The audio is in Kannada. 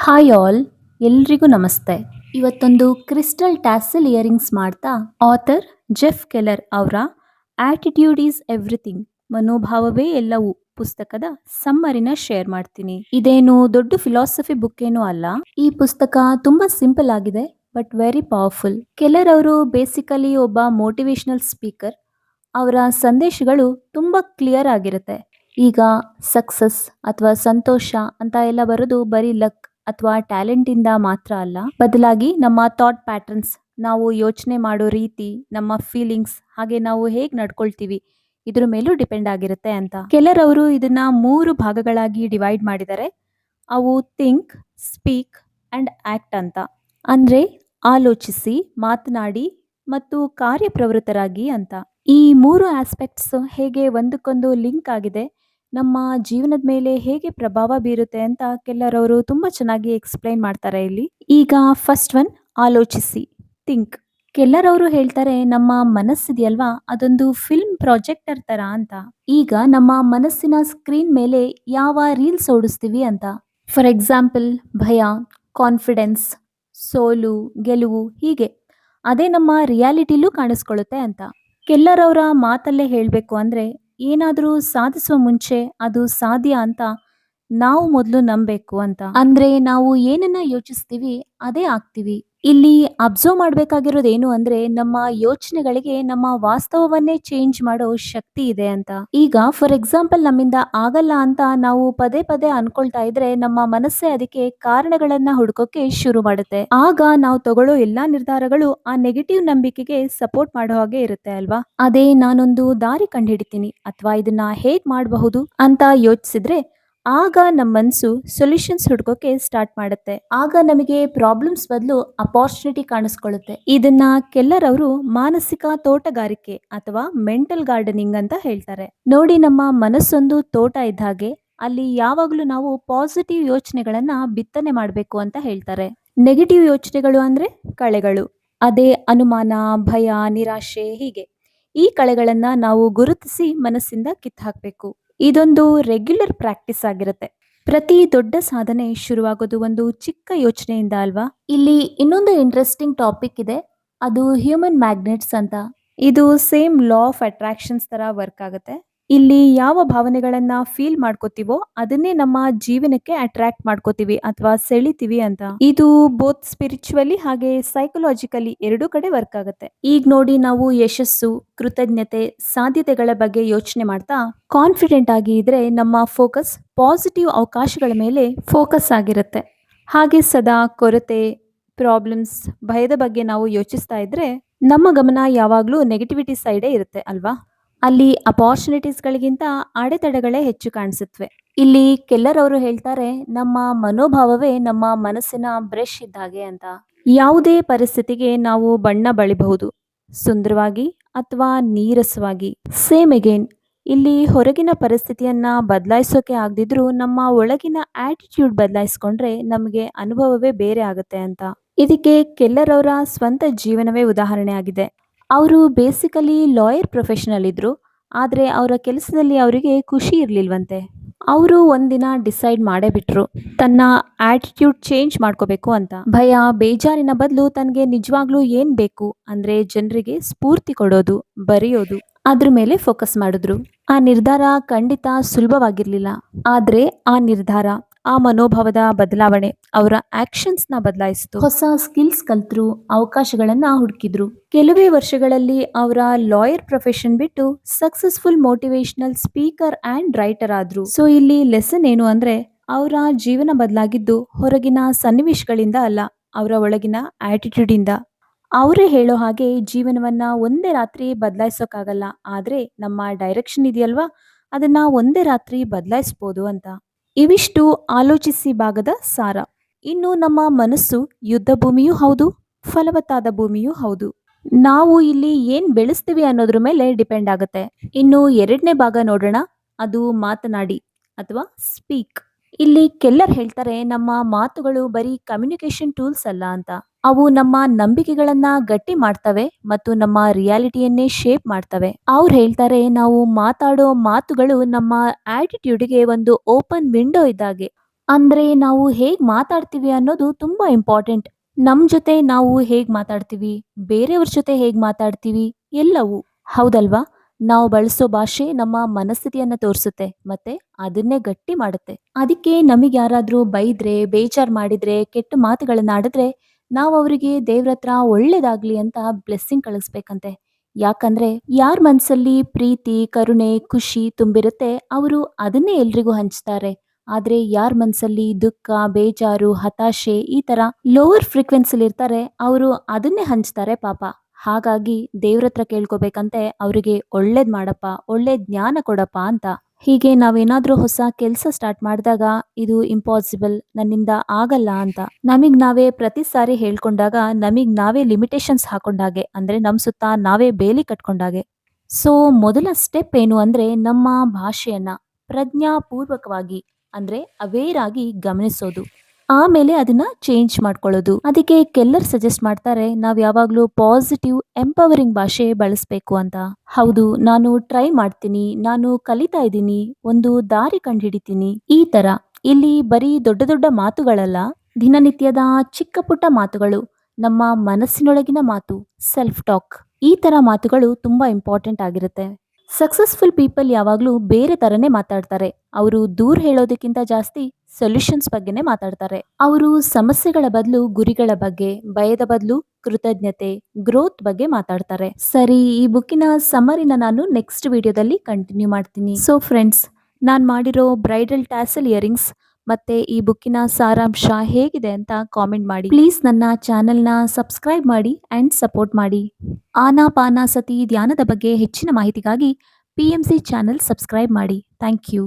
ಹಾಯ್ ಆಲ್, ಎಲ್ರಿಗೂ ನಮಸ್ತೆ. ಇವತ್ತೊಂದು ಕ್ರಿಸ್ಟಲ್ ಟ್ಯಾಸಲ್ ಇಯರಿಂಗ್ಸ್ ಮಾಡ್ತಾ ಆಥರ್ ಜೆಫ್ ಕೆಲ್ಲರ್ ಅವರ ಆಟಿಟ್ಯೂಡ್ ಈಸ್ ಎವ್ರಿಥಿಂಗ್, ಮನೋಭಾವವೇ ಎಲ್ಲವೂ ಪುಸ್ತಕದ ಸಮ್ಮರಿನ ಶೇರ್ ಮಾಡ್ತೀನಿ. ಇದೇನು ದೊಡ್ಡ ಫಿಲಾಸಫಿ ಬುಕ್ ಏನೂ ಅಲ್ಲ. ಈ ಪುಸ್ತಕ ತುಂಬಾ ಸಿಂಪಲ್ ಆಗಿದೆ ಬಟ್ ವೆರಿ ಪವರ್ಫುಲ್. ಕೆಲ್ಲರ್ ಅವರು ಬೇಸಿಕಲಿ ಒಬ್ಬ ಮೋಟಿವೇಶನಲ್ ಸ್ಪೀಕರ್. ಅವರ ಸಂದೇಶಗಳು ತುಂಬಾ ಕ್ಲಿಯರ್ ಆಗಿರುತ್ತೆ. ಈಗ ಸಕ್ಸಸ್ ಅಥವಾ ಸಂತೋಷ ಅಂತ ಎಲ್ಲ ಬರೋದು ಬರೀ ಲಕ್ ಅಥವಾ ಟ್ಯಾಲೆಂಟ್ ಇಂದ ಮಾತ್ರ ಅಲ್ಲ, ಬದಲಾಗಿ ನಮ್ಮ ಥಾಟ್ ಪ್ಯಾಟರ್ನ್ಸ್, ನಾವು ಯೋಚನೆ ಮಾಡೋ ರೀತಿ, ನಮ್ಮ ಫೀಲಿಂಗ್ಸ್, ಹಾಗೆ ನಾವು ಹೇಗೆ ನಡ್ಕೊಳ್ತೀವಿ ಇದ್ರ ಮೇಲೂ ಡಿಪೆಂಡ್ ಆಗಿರುತ್ತೆ ಅಂತ. ಕೆಲರವರು ಇದನ್ನ 3 ಭಾಗಗಳಾಗಿ ಡಿವೈಡ್ ಮಾಡಿದ್ದಾರೆ. ಅವು ಥಿಂಕ್, ಸ್ಪೀಕ್ ಅಂಡ್ ಆಕ್ಟ್ ಅಂತ. ಅಂದ್ರೆ ಆಲೋಚಿಸಿ, ಮಾತನಾಡಿ ಮತ್ತು ಕಾರ್ಯಪ್ರವೃತ್ತರಾಗಿ ಅಂತ. ಈ 3 ಆಸ್ಪೆಕ್ಟ್ಸ್ ಹೇಗೆ ಒಂದಕ್ಕೊಂದು ಲಿಂಕ್ ಆಗಿದೆ, ನಮ್ಮ ಜೀವನದ ಮೇಲೆ ಹೇಗೆ ಪ್ರಭಾವ ಬೀರುತ್ತೆ ಅಂತ ಕೆಲರವರು ತುಂಬಾ ಚೆನ್ನಾಗಿ ಎಕ್ಸ್ಪ್ಲೈನ್ ಮಾಡ್ತಾರೆ ಇಲ್ಲಿ. ಈಗ ಫಸ್ಟ್ ಒನ್, ಆಲೋಚಿಸಿ, ಥಿಂಕ್. ಕೆಲರವರು ಹೇಳ್ತಾರೆ ನಮ್ಮ ಮನಸ್ಸಿದೆಯಲ್ವಾ, ಅದೊಂದು ಫಿಲ್ಮ್ ಪ್ರಾಜೆಕ್ಟರ್ ತರ ಅಂತ. ಈಗ ನಮ್ಮ ಮನಸ್ಸಿನ ಸ್ಕ್ರೀನ್ ಮೇಲೆ ಯಾವ ರೀಲ್ಸ್ ಓಡಿಸ್ತೀವಿ ಅಂತ. ಫಾರ್ ಎಕ್ಸಾಂಪಲ್ ಭಯ, ಕಾನ್ಫಿಡೆನ್ಸ್, ಸೋಲು, ಗೆಲುವು, ಹೀಗೆ ಅದೇ ನಮ್ಮ ರಿಯಾಲಿಟಿಲೂ ಕಾಣಿಸ್ಕೊಳ್ಳುತ್ತೆ ಅಂತ. ಕೆಲರವರ ಮಾತಲ್ಲೇ ಹೇಳಬೇಕು ಅಂದ್ರೆ, ಏನಾದರೂ ಸಾಧಿಸುವ ಮುಂಚೆ ಅದು ಸಾಧ್ಯ ಅಂತ ನಾವು ಮೊದಲು ನಂಬಬೇಕು ಅಂತ. ಅಂದ್ರೆ ನಾವು ಏನನ್ನ ಯೋಚಿಸ್ತೀವಿ ಅದೇ ಆಗ್ತೀವಿ. ಇಲ್ಲಿ ಅಬ್ಸರ್ವ್ ಮಾಡ್ಬೇಕಾಗಿರೋದು ಏನು ಅಂದ್ರೆ, ನಮ್ಮ ಯೋಚನೆಗಳಿಗೆ ನಮ್ಮ ವಾಸ್ತವವನ್ನೇ ಚೇಂಜ್ ಮಾಡೋ ಶಕ್ತಿ ಇದೆ ಅಂತ. ಈಗ ಫಾರ್ ಎಕ್ಸಾಂಪಲ್ ನಮ್ಮಿಂದ ಆಗಲ್ಲ ಅಂತ ನಾವು ಪದೇ ಪದೇ ಅನ್ಕೊಳ್ತಾ ಇದ್ರೆ, ನಮ್ಮ ಮನಸ್ಸೇ ಅದಕ್ಕೆ ಕಾರಣಗಳನ್ನ ಹುಡುಕೋಕೆ ಶುರು ಮಾಡುತ್ತೆ. ಆಗ ನಾವು ತಗೊಳ್ಳೋ ಎಲ್ಲಾ ನಿರ್ಧಾರಗಳು ಆ ನೆಗೆಟಿವ್ ನಂಬಿಕೆಗೆ ಸಪೋರ್ಟ್ ಮಾಡೋ ಹಾಗೆ ಇರುತ್ತೆ ಅಲ್ವಾ. ಅದೇ ನಾನೊಂದು ದಾರಿ ಕಂಡುಹಿಡಿತೀನಿ ಅಥವಾ ಇದನ್ನ ಹೇಗ್ ಮಾಡಬಹುದು ಅಂತ ಯೋಚಿಸಿದ್ರೆ, ಆಗ ನಮ್ಮ ಮನಸ್ಸು ಸೊಲ್ಯೂಷನ್ಸ್ ಹುಡ್ಕೋಕೆ ಸ್ಟಾರ್ಟ್ ಮಾಡುತ್ತೆ. ಆಗ ನಮಗೆ ಪ್ರಾಬ್ಲಮ್ಸ್ ಬದಲು ಅಪಾರ್ಚುನಿಟಿ ಕಾಣಿಸ್ಕೊಳ್ಳುತ್ತೆ. ಇದನ್ನ ಕೆಲರವರು ಮಾನಸಿಕ ತೋಟಗಾರಿಕೆ ಅಥವಾ ಮೆಂಟಲ್ ಗಾರ್ಡನಿಂಗ್ ಅಂತ ಹೇಳ್ತಾರೆ. ನೋಡಿ, ನಮ್ಮ ಮನಸ್ಸೊಂದು ತೋಟ ಇದ್ದ ಹಾಗೆ, ಅಲ್ಲಿ ಯಾವಾಗಲೂ ನಾವು ಪಾಸಿಟಿವ್ ಯೋಚನೆಗಳನ್ನ ಬಿತ್ತನೆ ಮಾಡಬೇಕು ಅಂತ ಹೇಳ್ತಾರೆ. ನೆಗೆಟಿವ್ ಯೋಚನೆಗಳು ಅಂದ್ರೆ ಕಳೆಗಳು. ಅದೇ ಅನುಮಾನ, ಭಯ, ನಿರಾಶೆ, ಹೀಗೆ ಈ ಕಳೆಗಳನ್ನ ನಾವು ಗುರುತಿಸಿ ಮನಸ್ಸಿಂದ ಕಿತ್ತು ಹಾಕಬೇಕು. ಇದೊಂದು ರೆಗ್ಯುಲರ್ ಪ್ರಾಕ್ಟೀಸ್ ಆಗಿರುತ್ತೆ. ಪ್ರತಿ ದೊಡ್ಡ ಸಾಧನೆ ಶುರುವಾಗೋದು ಒಂದು ಚಿಕ್ಕ ಯೋಚನೆಯಿಂದ ಅಲ್ವಾ. ಇಲ್ಲಿ ಇನ್ನೊಂದು ಇಂಟ್ರೆಸ್ಟಿಂಗ್ ಟಾಪಿಕ್ ಇದೆ, ಅದು ಹ್ಯೂಮನ್ ಮ್ಯಾಗ್ನೆಟ್ಸ್ ಅಂತ. ಇದು ಸೇಮ್ ಲಾ ಆಫ್ ಅಟ್ರಾಕ್ಷನ್ಸ್ ತರ ವರ್ಕ್ ಆಗುತ್ತೆ. ಇಲ್ಲಿ ಯಾವ ಭಾವನೆಗಳನ್ನ ಫೀಲ್ ಮಾಡ್ಕೋತೀವೋ ಅದನ್ನೇ ನಮ್ಮ ಜೀವನಕ್ಕೆ ಅಟ್ರಾಕ್ಟ್ ಮಾಡ್ಕೋತೀವಿ ಅಥವಾ ಸೆಳಿತೀವಿ ಅಂತ. ಇದು ಬೋತ್ ಸ್ಪಿರಿಚುವಲಿ ಹಾಗೆ ಸೈಕಲಾಜಿಕಲಿ ಎರಡೂ ಕಡೆ ವರ್ಕ್ ಆಗುತ್ತೆ. ಈಗ ನೋಡಿ, ನಾವು ಯಶಸ್ಸು, ಕೃತಜ್ಞತೆ, ಸಾಧ್ಯತೆಗಳ ಬಗ್ಗೆ ಯೋಚನೆ ಮಾಡ್ತಾ ಕಾನ್ಫಿಡೆಂಟ್ ಆಗಿ ಇದ್ರೆ ನಮ್ಮ ಫೋಕಸ್ ಪಾಸಿಟಿವ್ ಅವಕಾಶಗಳ ಮೇಲೆ ಫೋಕಸ್ ಆಗಿರುತ್ತೆ. ಹಾಗೆ ಸದಾ ಕೊರತೆ, ಪ್ರಾಬ್ಲಮ್ಸ್, ಭಯದ ಬಗ್ಗೆ ನಾವು ಯೋಚಿಸ್ತಾ ಇದ್ರೆ ನಮ್ಮ ಗಮನ ಯಾವಾಗ್ಲೂ ನೆಗೆಟಿವಿಟಿ ಸೈಡೇ ಇರುತ್ತೆ ಅಲ್ವಾ. ಅಲ್ಲಿ ಅಪಾರ್ಚುನಿಟೀಸ್ಗಳಿಗಿಂತ ಅಡೆತಡೆಗಳೇ ಹೆಚ್ಚು ಕಾಣಿಸುತ್ತವೆ. ಇಲ್ಲಿ ಕೆಲರವರು ಹೇಳ್ತಾರೆ, ನಮ್ಮ ಮನೋಭಾವವೇ ನಮ್ಮ ಮನಸ್ಸಿನ ಬ್ರಷ್ ಇದ್ದ ಹಾಗೆ ಅಂತ. ಯಾವುದೇ ಪರಿಸ್ಥಿತಿಗೆ ನಾವು ಬಣ್ಣ ಬಳಿಬಹುದು, ಸುಂದರವಾಗಿ ಅಥವಾ ನೀರಸವಾಗಿ. ಸೇಮ್ ಅಗೇನ್, ಇಲ್ಲಿ ಹೊರಗಿನ ಪರಿಸ್ಥಿತಿಯನ್ನ ಬದಲಾಯಿಸೋಕೆ ಆಗದಿದ್ರೂ ನಮ್ಮ ಒಳಗಿನ ಆಟಿಟ್ಯೂಡ್ ಬದಲಾಯಿಸ್ಕೊಂಡ್ರೆ ನಮಗೆ ಅನುಭವವೇ ಬೇರೆ ಆಗುತ್ತೆ ಅಂತ. ಇದಕ್ಕೆ ಕೆಲರವರ ಸ್ವಂತ ಜೀವನವೇ ಉದಾಹರಣೆ ಆಗಿದೆ. ಅವರು ಬೇಸಿಕಲಿ ಲಾಯರ್ ಪ್ರೊಫೆಷನಲ್ ಇದ್ರು, ಆದರೆ ಅವರ ಕೆಲಸದಲ್ಲಿ ಅವರಿಗೆ ಖುಷಿ ಇರಲಿಲ್ವಂತೆ. ಅವರು ಒಂದಿನ ಡಿಸೈಡ್ ಮಾಡೇ ಬಿಟ್ರು, ತನ್ನ ಆಟಿಟ್ಯೂಡ್ ಚೇಂಜ್ ಮಾಡ್ಕೋಬೇಕು ಅಂತ. ಭಯ, ಬೇಜಾರಿನ ಬದಲು ತನಗೆ ನಿಜವಾಗ್ಲೂ ಏನ್ ಬೇಕು ಅಂದ್ರೆ ಜನರಿಗೆ ಸ್ಫೂರ್ತಿ ಕೊಡೋದು, ಬರೆಯೋದು, ಅದ್ರ ಮೇಲೆ ಫೋಕಸ್ ಮಾಡಿದ್ರು. ಆ ನಿರ್ಧಾರ ಖಂಡಿತ ಸುಲಭವಾಗಿರ್ಲಿಲ್ಲ, ಆದ್ರೆ ಆ ನಿರ್ಧಾರ, ಆ ಮನೋಭಾವದ ಬದಲಾವಣೆ ಅವರ ಆಕ್ಷನ್ಸ್ ನ ಬದಲಾಯಿಸಿತು. ಹೊಸ ಸ್ಕಿಲ್ಸ್ ಕಲ್ತ್ರು, ಅವಕಾಶಗಳನ್ನ ಹುಡುಕಿದ್ರು. ಕೆಲವೇ ವರ್ಷಗಳಲ್ಲಿ ಅವರ ಲಾಯರ್ ಪ್ರೊಫೆಷನ್ ಬಿಟ್ಟು successful motivational speaker and writer ಆದ್ರು. ಸೊ ಇಲ್ಲಿ ಲೆಸನ್ ಏನು ಅಂದ್ರೆ, ಅವರ ಜೀವನ ಬದಲಾಗಿದ್ದು ಹೊರಗಿನ ಸನ್ನಿವೇಶಗಳಿಂದ ಅಲ್ಲ, ಅವರ ಒಳಗಿನ ಆಟಿಟ್ಯೂಡ್ ಇಂದ. ಅವರೇ ಹೇಳೋ ಹಾಗೆ, ಜೀವನವನ್ನ ಒಂದೇ ರಾತ್ರಿ ಬದಲಾಯಿಸೋಕ್ಕಾಗಲ್ಲ, ಆದ್ರೆ ನಮ್ಮ ಡೈರೆಕ್ಷನ್ ಇದೆಯಲ್ವಾ, ಅದನ್ನ ಒಂದೇ ರಾತ್ರಿ ಬದಲಾಯಿಸ್ಬೋದು ಅಂತ. ಇವಿಷ್ಟು ಆಲೋಚಿಸಿ ಭಾಗದ ಸಾರ. ಇನ್ನು ನಮ್ಮ ಮನಸ್ಸು ಯುದ್ಧ ಭೂಮಿಯೂ ಹೌದು, ಫಲವತ್ತಾದ ಭೂಮಿಯೂ ಹೌದು. ನಾವು ಇಲ್ಲಿ ಏನ್ ಬೆಳೆಸ್ತೀವಿ ಅನ್ನೋದ್ರ ಮೇಲೆ ಡಿಪೆಂಡ್ ಆಗುತ್ತೆ. ಇನ್ನು 2ನೇ ಭಾಗ ನೋಡೋಣ, ಅದು ಮಾತನಾಡಿ ಅಥವಾ ಸ್ಪೀಕ್. ಇಲ್ಲಿ ಕೆಲ್ಲರ್ ಹೇಳ್ತಾರೆ, ನಮ್ಮ ಮಾತುಗಳು ಬರೀ ಕಮ್ಯುನಿಕೇಶನ್ ಟೂಲ್ಸ್ ಅಲ್ಲ ಅಂತ. ಅವು ನಮ್ಮ ನಂಬಿಕೆಗಳನ್ನ ಗಟ್ಟಿ ಮಾಡ್ತವೆ ಮತ್ತು ನಮ್ಮ ರಿಯಾಲಿಟಿಯನ್ನೇ ಶೇಪ್ ಮಾಡ್ತವೆ. ಅವ್ರು ಹೇಳ್ತಾರೆ, ನಾವು ಮಾತಾಡೋ ಮಾತುಗಳು ನಮ್ಮ ಆಟಿಟ್ಯೂಡ್ಗೆ ಒಂದು ಓಪನ್ ವಿಂಡೋ ಇದ್ದಾಗೆ. ಅಂದ್ರೆ ನಾವು ಹೇಗ್ ಮಾತಾಡ್ತೀವಿ ಅನ್ನೋದು ತುಂಬಾ ಇಂಪಾರ್ಟೆಂಟ್. ನಮ್ ಜೊತೆ ನಾವು ಹೇಗ್ ಮಾತಾಡ್ತೀವಿ, ಬೇರೆಯವ್ರ ಜೊತೆ ಹೇಗ್ ಮಾತಾಡ್ತೀವಿ ಎಲ್ಲವೂ. ಹೌದಲ್ವಾ? ನಾವು ಬಳಸೋ ಭಾಷೆ ನಮ್ಮ ಮನಸ್ಥಿತಿಯನ್ನ ತೋರಿಸುತ್ತೆ ಮತ್ತೆ ಅದನ್ನೇ ಗಟ್ಟಿ ಮಾಡುತ್ತೆ. ಅದಕ್ಕೆ ನಮಗೆ ಯಾರಾದ್ರೂ ಬೈದ್ರೆ, ಬೇಜಾರ್ ಮಾಡಿದ್ರೆ, ಕೆಟ್ಟ ಮಾತುಗಳನ್ನ ಆಡಿದ್ರೆ ನಾವು ಅವರಿಗೆ ದೇವ್ರತ್ರ ಒಳ್ಳೇದಾಗ್ಲಿ ಅಂತ ಬ್ಲೆಸ್ಸಿಂಗ್ ಕಳಿಸ್ಬೇಕಂತೆ. ಯಾಕಂದ್ರೆ ಯಾರ್ ಮನ್ಸಲ್ಲಿ ಪ್ರೀತಿ, ಕರುಣೆ, ಖುಷಿ ತುಂಬಿರುತ್ತೆ ಅವರು ಅದನ್ನೇ ಎಲ್ರಿಗೂ ಹಂಚ್ತಾರೆ. ಆದ್ರೆ ಯಾರ್ ಮನ್ಸಲ್ಲಿ ದುಃಖ, ಬೇಜಾರು, ಹತಾಶೆ ಈ ತರ ಲೋವರ್ ಫ್ರೀಕ್ವೆನ್ಸಿಲಿ ಇರ್ತಾರೆ ಅವರು ಅದನ್ನೇ ಹಂಚ್ತಾರೆ ಪಾಪ. ಹಾಗಾಗಿ ದೇವ್ರತ್ರ ಕೇಳ್ಕೊಬೇಕಂತೆ ಅವ್ರಿಗೆ ಒಳ್ಳೇದ್ ಮಾಡಪ್ಪ, ಒಳ್ಳೆ ಜ್ಞಾನ ಕೊಡಪ್ಪ ಅಂತ. ಹೀಗೆ ನಾವೇನಾದ್ರೂ ಹೊಸ ಕೆಲ್ಸ ಸ್ಟಾರ್ಟ್ ಮಾಡಿದಾಗ ಇದು ಇಂಪಾಸಿಬಲ್, ನನ್ನಿಂದ ಆಗಲ್ಲ ಅಂತ ನಮಿಗ್ ನಾವೇ ಪ್ರತಿ ಸಾರಿ ಹೇಳ್ಕೊಂಡಾಗ ನಮಿಗ್ ನಾವೇ ಲಿಮಿಟೇಷನ್ಸ್ ಹಾಕೊಂಡಾಗೆ, ಅಂದ್ರೆ ನಮ್ ಸುತ್ತ ನಾವೇ ಬೇಲಿ ಕಟ್ಕೊಂಡಾಗೆ. ಸೊ ಮೊದಲ ಸ್ಟೆಪ್ ಏನು ಅಂದ್ರೆ ನಮ್ಮ ಭಾಷೆಯನ್ನ ಪ್ರಜ್ಞಾಪೂರ್ವಕವಾಗಿ ಅಂದ್ರೆ ಅವೇರ್ ಆಗಿ ಗಮನಿಸೋದು. ಆಮೇಲೆ ಅದನ್ನ ಚೇಂಜ್ ಮಾಡ್ಕೊಳ್ಳೋದು. ಅದಕ್ಕೆ ಕೆಲ್ಲರ್ ಸಜೆಸ್ಟ್ ಮಾಡ್ತಾರೆ ನಾವ್ ಯಾವಾಗ್ಲೂ ಪಾಸಿಟಿವ್ ಎಂಪವರಿಂಗ್ ಭಾಷೆ ಬಳಸ್ಬೇಕು ಅಂತ. ಹೌದು, ನಾನು ಟ್ರೈ ಮಾಡ್ತೀನಿ, ನಾನು ಕಲಿತಾ ಇದ್ದೀನಿ, ಒಂದು ದಾರಿ ಕಂಡುಹಿಡಿತೀನಿ ಈ ತರ. ಇಲ್ಲಿ ಬರೀ ದೊಡ್ಡ ದೊಡ್ಡ ಮಾತುಗಳಲ್ಲ, ದಿನನಿತ್ಯದ ಚಿಕ್ಕ ಪುಟ್ಟ ಮಾತುಗಳು, ನಮ್ಮ ಮನಸ್ಸಿನೊಳಗಿನ ಮಾತು, ಸೆಲ್ಫ್ ಟಾಕ್, ಈ ತರ ಮಾತುಗಳು ತುಂಬಾ ಇಂಪಾರ್ಟೆಂಟ್ ಆಗಿರುತ್ತೆ. ಸಕ್ಸಸ್ಫುಲ್ ಪೀಪಲ್ ಯಾವಾಗ್ಲೂ ಬೇರೆ ತರನೇ ಮಾತಾಡ್ತಾರೆ. ಅವರು ದೂರ ಹೇಳೋದಕ್ಕಿಂತ ಜಾಸ್ತಿ ಸೊಲ್ಯೂಷನ್ಸ್ ಬಗ್ಗೆನೇ ಮಾತಾಡ್ತಾರೆ. ಅವರು ಸಮಸ್ಯೆಗಳ ಬದಲು ಗುರಿಗಳ ಬಗ್ಗೆ, ಭಯದ ಬದಲು ಕೃತಜ್ಞತೆ, ಗ್ರೋತ್ ಬಗ್ಗೆ ಮಾತಾಡ್ತಾರೆ. ಸರಿ, ಈ ಬುಕ್ಕಿನ ಸಮರಿನ ನಾನು ನೆಕ್ಸ್ಟ್ ವಿಡಿಯೋದಲ್ಲಿ ಕಂಟಿನ್ಯೂ ಮಾಡ್ತೀನಿ. ಸೊ ಫ್ರೆಂಡ್ಸ್, ನಾನು ಮಾಡಿರೋ ಬ್ರೈಡಲ್ ಟ್ಯಾಸಲ್ ಇಯರಿಂಗ್ಸ್ ಮತ್ತೆ ಈ ಬುಕ್ಕಿನ ಸಾರಾಂಶ ಹೇಗಿದೆ ಅಂತ ಕಾಮೆಂಟ್ ಮಾಡಿ. ಪ್ಲೀಸ್ ನನ್ನ ಚಾನೆಲ್ನ ಸಬ್ಸ್ಕ್ರೈಬ್ ಮಾಡಿ ಅಂಡ್ ಸಪೋರ್ಟ್ ಮಾಡಿ. ಆನಾಪಾನಸತಿ ಧ್ಯಾನದ ಬಗ್ಗೆ ಹೆಚ್ಚಿನ ಮಾಹಿತಿಗಾಗಿ PMC ಚಾನೆಲ್ ಸಬ್ಸ್ಕ್ರೈಬ್ ಮಾಡಿ. Thank you.